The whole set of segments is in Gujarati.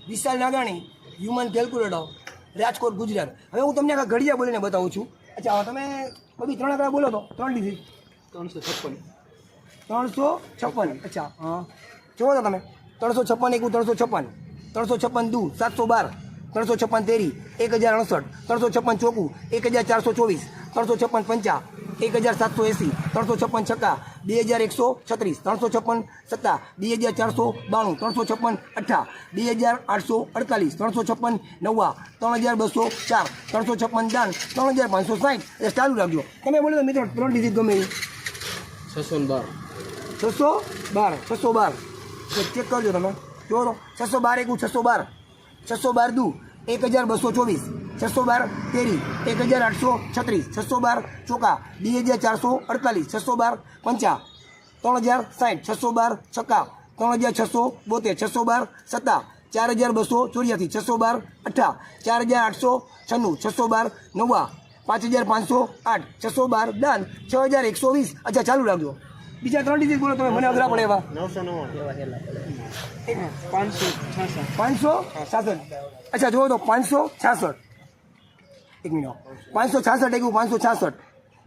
વિશાલ નાગાણી, હ્યુમન કેલ્ક્યુલેટર, રાજકોટ, ગુજરાત. હવે હું તમને આ ઘડિયા બોલીને બતાવું છું. અચ્છા, તમે બધી 3 આંકડા બોલો તો 3 ડિજિટ. 356. 356. અચ્છા, હા, જુઓ તો તમે 356 એકું 356, 356 દુ 712, 356 તેરી 1068, 356 ચોકું 1424, 356 પંચા 1780, 356 છક્કા 2136, 356 સત્તા 2492, 356 અઠ્ઠા 2848, 356 નવ્વા 3204, 356 દાન 3560. એ ચાલુ રાખજો. તમે બોલો તો મિત્રો 3 ડિજિટ ગમે એ. 612. 612 ચેક કરજો તમે. જો તો 612 એકું 612, 612 દુ 1224, 612 તેરી 1836, 612 ચોકા 2448, 612 પંચા 3060, 612 છક્કા 3672, 612 સત્તા 4284, 612 અઠ્ઠા 4896, 612 નવ્વા 5508, 612 દાન 6120. અચ્છા, ચાલુ રાખજો. બીજા 3 ડિજિટ બોલો તમે, મને અઘરા પડે એવા. 566. અચ્છા, જુઓ તો 566. એક મિનિટ. 566 એકું 566,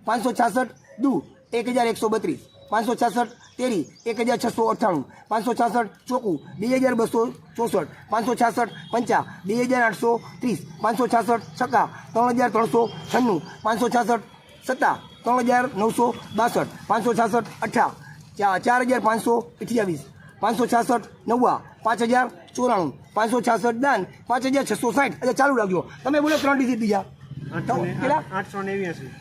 566 દુ 1132, 566 તેરી 1698, 566 ચોકું 2264, 566 પંચા 2830, 566 છક્કા 3396, 566 સત્તા 3962, 566 અઠ્ઠા 4528, 566 નવ્વા 5094, 566 દાન 5660. એટલે ચાલુ રાખજો. તમે બોલો 3 ડિજિટ બીજા. કેટલા? 889.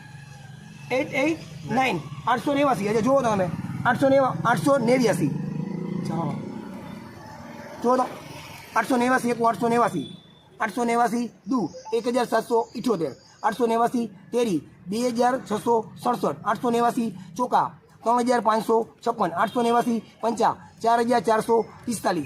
889. 889. એટલે જુઓ તમે 889. ચાલો જુઓ તો 889 એકું 889, 889 દુ 1778, 889 તેરી 2667, 889 ચોકા 3556, 889 પંચા 4445,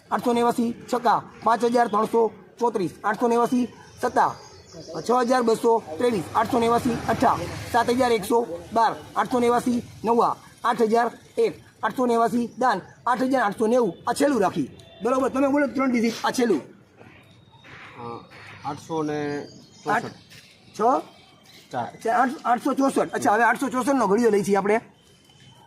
889 છક્કા 5334, 889 સત્તા 6223, 889 અઠ્ઠા 7112, 889 નવ્વા 8001, 889 દાન 8890. આ છેલ્લું રાખી. બરોબર, તમે બોલો 3 ડિજિટ. આ છેલ્લું 864. 864. અચ્છા, હવે 864 નો ઘડિયો લઈ છીએ આપણે.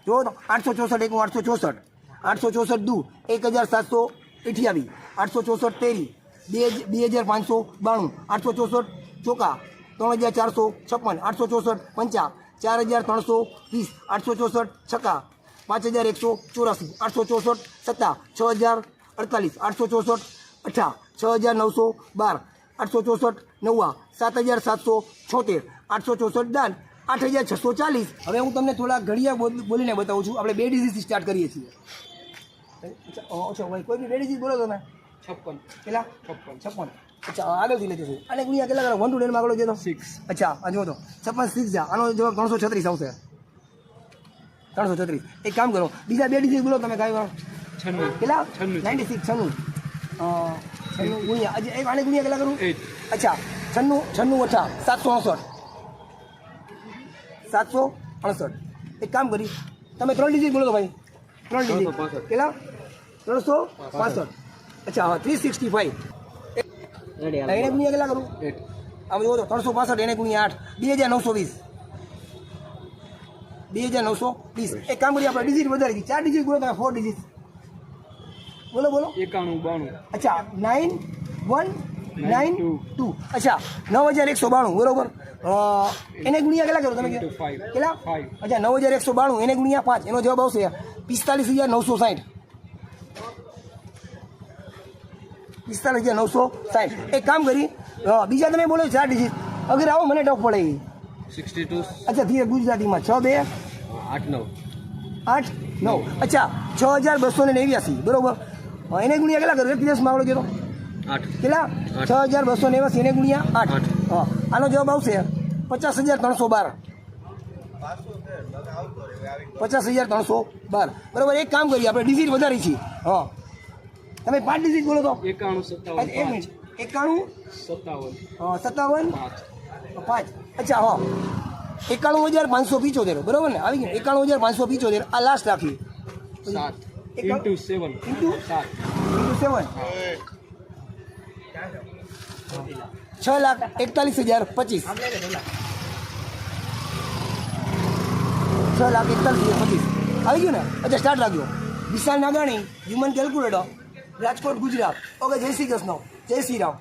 જુઓ તો 864 એકું 864, 864 દુ 1728, 864 તેરી 2592, 864 ચોકા 3456, 864 પંચા 4320, 864 છક્કા 5184, 864 સત્તા 6048, 864 અઠ્ઠા 6912, 864 નવ્વા 7776, 864 દાન 8640. હવે હું તમને થોડા ઘડિયા બોલીને બતાવું છું. આપણે 2 ડિજિટથી સ્ટાર્ટ કરીએ છીએ. અચ્છા ભાઈ, કોઈ બી 2 ડિજિટ બોલો તમે. 56. કેટલા? 56. અચ્છા, આગળથી લેજો છું. અને ગુણ્યા કેટલા કરો? 1 to 10 માં આગળ જતો 6. અચ્છા, આ જો તો 56 6 જા. આનો જવાબ 336 આવશે. 336. એક કામ કરો, બીજા 2 ડિજિટ બોલો તમે. કાંઈ વાર 96. કેટલા? 96. 96. 96 ગુણ્યા આજે એક આને ગુણ્યા કેટલા કરું? 8. અચ્છા, 96 અઠ્ઠા 768, 768. એક કામ કરી, તમે 3 ડિજિટ બોલો તો ભાઈ. 3 ડિજિટ 365. કેટલા? 365. અચ્છા, હા 365. એને ગુણ્યા કેટલા કરું? 8. આમ જુઓ તો 365 એને ગુણ્યા 8 2920, 2920. એક કામ કરીએ, આપણે ડિજિટ વધારી દીધી. 4 ડિજિટ બોલો તમે. 4 ડિજિટ બોલો બોલો. 91 92. અચ્છા, 9192. અચ્છા, 9192. બરોબર. એને ગુણ્યા કેટલા કરો તમે? Into 5. કેટલા? 5. અચ્છા, 9192 એને ગુણ્યા 5. એનો જવાબ આવશે 45960. 45960. એક કામ કરી, બીજા તમે બોલો 4 ડિજિટ. અગર આવો મને ટફ પડે. 62. અચ્છા, ધીરે ગુજરાતીમાં 62 89. 8 9. અચ્છા, 6289. બરોબર. એને ગુણ્યા કેટલા કરો? 1 માગડો જતો 8. કેટલા? 6289 એને ગુણ્યા 8. હા, આનો જવાબ આવશે 50312. 50312. બરોબર. એક કામ કરીએ, આપણે ડિજિટ વધારી છીએ. હા, તમે 5 ડિજિટ બોલો તો. 91 એક 57 મિનિટ. 91 57 5. અચ્છા, હા 91575. બરોબર ને? આવી ગયું 91575. આ લાસ્ટ રાખી. 7. Into 7. Into? 7. into 7. 6,41,025 6,41,025 આવી ગયું ને? અચ્છા સ્ટાર્ટ રાખ્યો. Vishal Nagani, human calculator, Rajkot Gujarat. Okay, Jai Shri Krishna, જય શ્રી રામ.